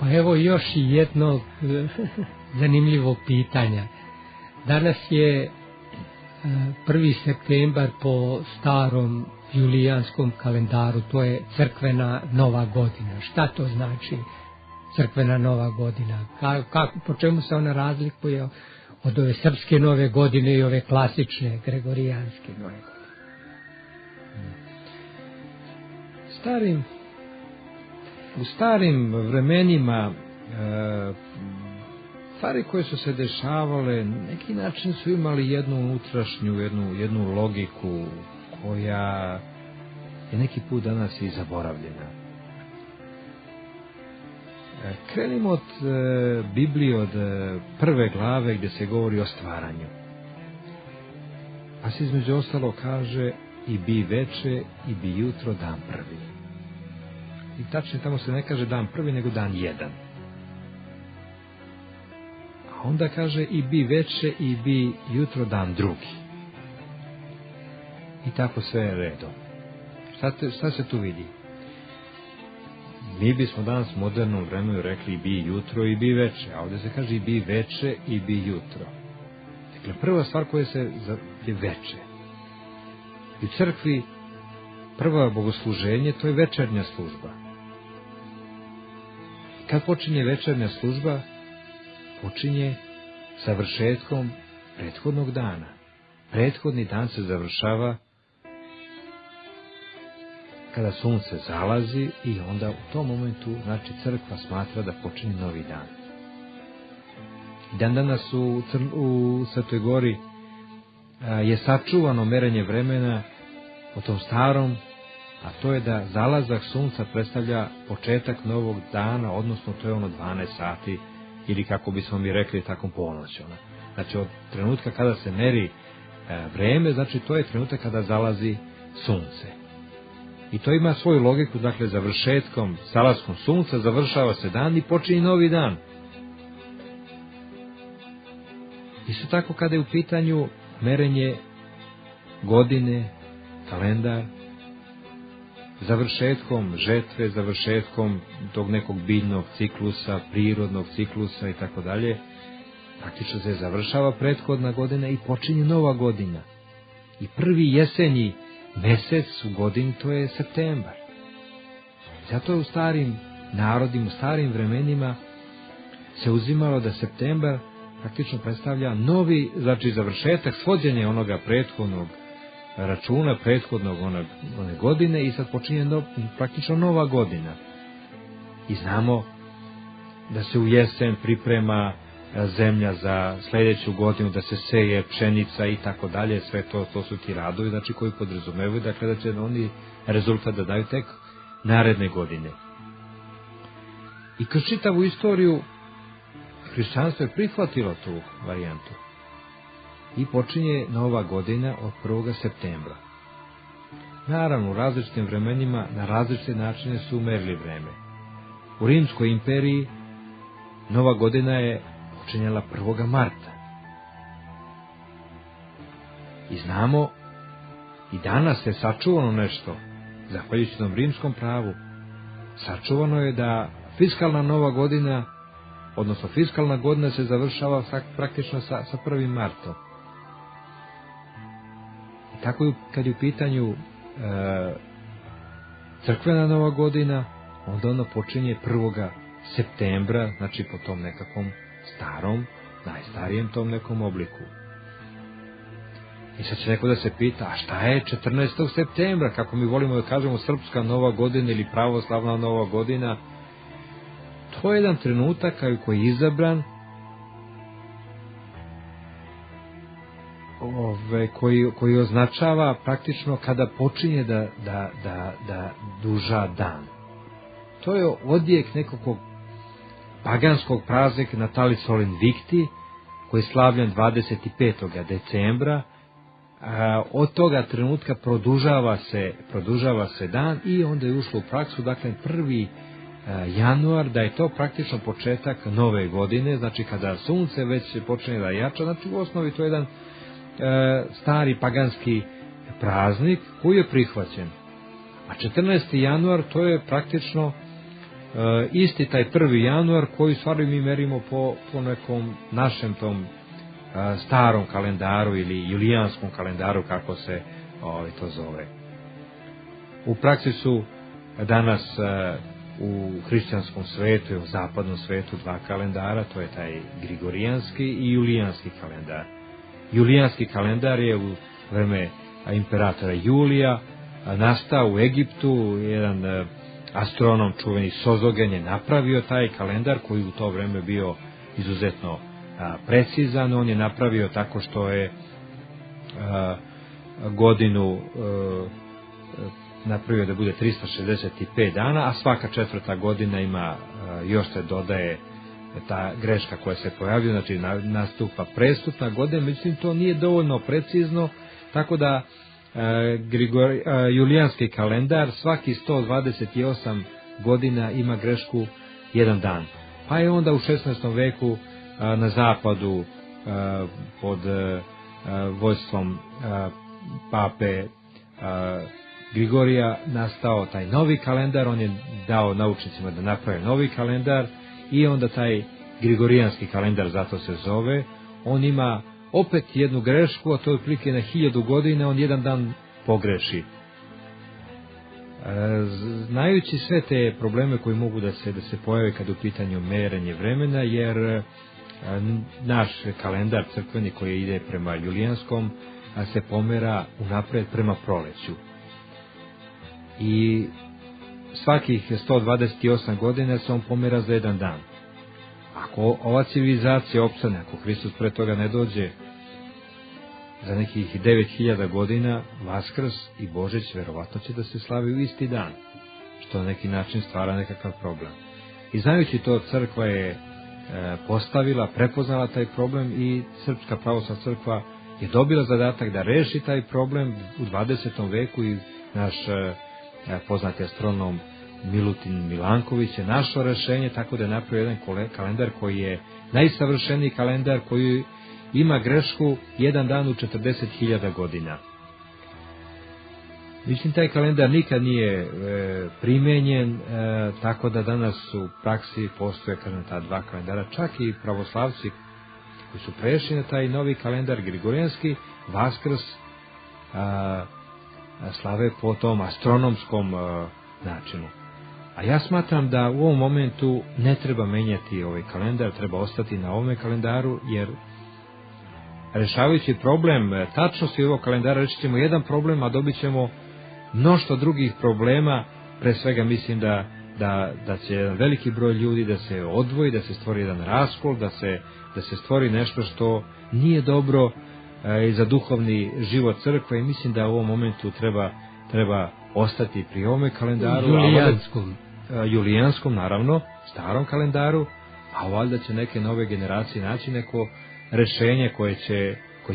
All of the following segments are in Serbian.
Pa evo još jednog zanimljivog pitanja. Danas je 1. septembar po starom julijanskom kalendaru, to je crkvena nova godina. Šta to znači crkvena nova godina? Po čemu se ona razlikuje od ove srpske nove godine i ove klasične gregorijanske nove godine? U starim vremenima stvari koje su se dešavale na neki način su imali jednu unutrašnju, jednu logiku koja je neki put danas i zaboravljena. Krenimo od Biblije, od 1. glave gdje se govori o stvaranju. Pa se između ostalo kaže i bi veče i bi jutro dan prvi. I tačno tamo se ne kaže dan prvi, nego dan jedan. A onda kaže i bi veče i bi jutro dan drugi. I tako sve redom. Šta se tu vidi? Mi bismo danas u modernom vremenu rekli i bi jutro i bi veče, a ovdje se kaže i bi veče i bi jutro. Dakle, prva stvar koja je veče. I u crkvi prvo bogosluženje, to je večernja služba. Kad počinje večernja služba, počinje završetkom prethodnog dana. Prethodni dan se završava kada sunce zalazi i onda u tom momentu, znači, crkva smatra da počinje novi dan. Dan danas u Svetoj Gori je sačuvano merenje vremena po tom starom, a to je da zalazak sunca predstavlja početak novog dana, odnosno to je ono 12 sati, ili kako bismo mi rekli takom ponoć. Znači od trenutka kada se meri vreme, znači to je trenutak kada zalazi sunce. I to ima svoju logiku, dakle završetkom, zalaskom sunca završava se dan i počinje novi dan. Isto tako kada je u pitanju merenje godine, kalendar, završetkom žetve, završetkom tog nekog biljnog ciklusa, prirodnog ciklusa i tako dalje, praktično se završava prethodna godina i počinje nova godina. I prvi jesenji mesec u godini to je septembar. Zato je u starim narodima, u starim vremenima se uzimalo da septembar praktično predstavlja novi, znači završetak, svođenje onoga prethodnog računa, prethodnog one godine i sad počinje praktično nova godina. I znamo da se u jesen priprema zemlja za sljedeću godinu, da se seje pšenica i tako dalje, sve to su ti radovi, znači koji podrazumevaju, dakle da će oni rezultat da daju tek naredne godine. I kroz čitavu istoriju hrišćanstvo je prihvatilo tu varijantu. I počinje nova godina od 1. septembra. Naravno, u različitim vremenima na različite načine su merili vreme. U Rimskoj imperiji nova godina je počinjala 1. marta. I znamo, i danas je sačuvano nešto, zahvaljujući tom rimskom pravu, sačuvano je da fiskalna nova godina, odnosno fiskalna godina se završava praktično sa 1. martom. I tako je, kad je u pitanju crkvena nova godina, onda ona počinje 1. septembra, znači po tom nekakvom starom, najstarijem tom nekom obliku. I sad će neko da se pita, a šta je 14. septembra, kako mi volimo da kažemo srpska nova godina ili pravoslavna nova godina? To je jedan trenutak koji je izabran, koji označava praktično kada počinje da duža dan. To je odjek nekog paganskog praznika Natalis Solin Victi, koji je slavljen 25. decembra. Od toga trenutka produžava se dan i onda je ušlo u praksu, dakle 1. januar, da je to praktično početak nove godine, znači kada sunce već počne da jača, znači u osnovi to je jedan stari paganski praznik koji je prihvaćen. A 14. januar to je praktično isti taj 1. januar koji stvari mi merimo po nekom našem tom starom kalendaru ili julijanskom kalendaru, kako se to zove. U praksi su danas u hrišćanskom svetu i u zapadnom svetu 2 kalendara, to je taj grigorijanski i julijanski kalendar. Julijanski kalendar je u vreme imperatora Julija nastao u Egiptu. Jedan astronom čuveni Sozogen je napravio taj kalendar koji u to vreme bio izuzetno precizan. On je napravio tako što je godinu napravio da bude 365 dana, a svaka 4. godina ima, još se dodaje ta greška koja se pojavlja, znači nastupa prestupna godina, međutim to nije dovoljno precizno, tako da julijanski kalendar svaki 128 godina ima grešku 1 dan. Pa je onda u 16. veku na zapadu pod vođstvom pape Grigorija nastao taj novi kalendar. On je dao naučnicima da naprave novi kalendar i onda taj grigorijanski kalendar, zato se zove, on ima opet jednu grešku, a to je otprilike na 1000 godina, on 1 dan pogreši. Znajući sve te probleme koji mogu da se pojave kad u pitanju merenje vremena, jer naš kalendar crkveni koji ide prema julijanskom se pomera unapred prema proleću. I svakih 128 godina se on pomera za 1 dan. Ako ova civilizacija opstane, ako Hristos pre toga ne dođe, za nekih 9000 godina Vaskrs i Božić verovatno će da se slavi u isti dan, što na neki način stvara nekakav problem. I znajući to, crkva je postavila, prepoznala taj problem i Srpska pravoslavna crkva je dobila zadatak da reši taj problem u 20. veku i naš poznati astronom Milutin Milanković je našao rešenje, tako da je napravio jedan kalendar koji je najsavršeniji kalendar, koji ima grešku 1 dan u 40.000 godina. Mislim, taj kalendar nikad nije primenjen, tako da danas u praksi postoje ta 2 kalendara, čak i pravoslavci koji su prešli na taj novi kalendar grigorijanski, Vaskrs slave po tom astronomskom načinu. A ja smatram da u ovom momentu ne treba menjati ovaj kalendar, treba ostati na ovome kalendaru, jer rešavajući problem tačnosti ovog kalendara rešit ćemo jedan problem, a dobit ćemo mnoštvo drugih problema. Pre svega mislim da će jedan veliki broj ljudi da se odvoji, da se stvori jedan raskol, da se stvori nešto što nije dobro i za duhovni život crkve, i mislim da u ovom momentu treba ostati pri ovome kalendaru, julijanskom, naravno, starom kalendaru, a valjda će neke nove generacije naći neko rešenje koje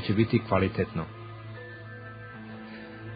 će biti kvalitetno.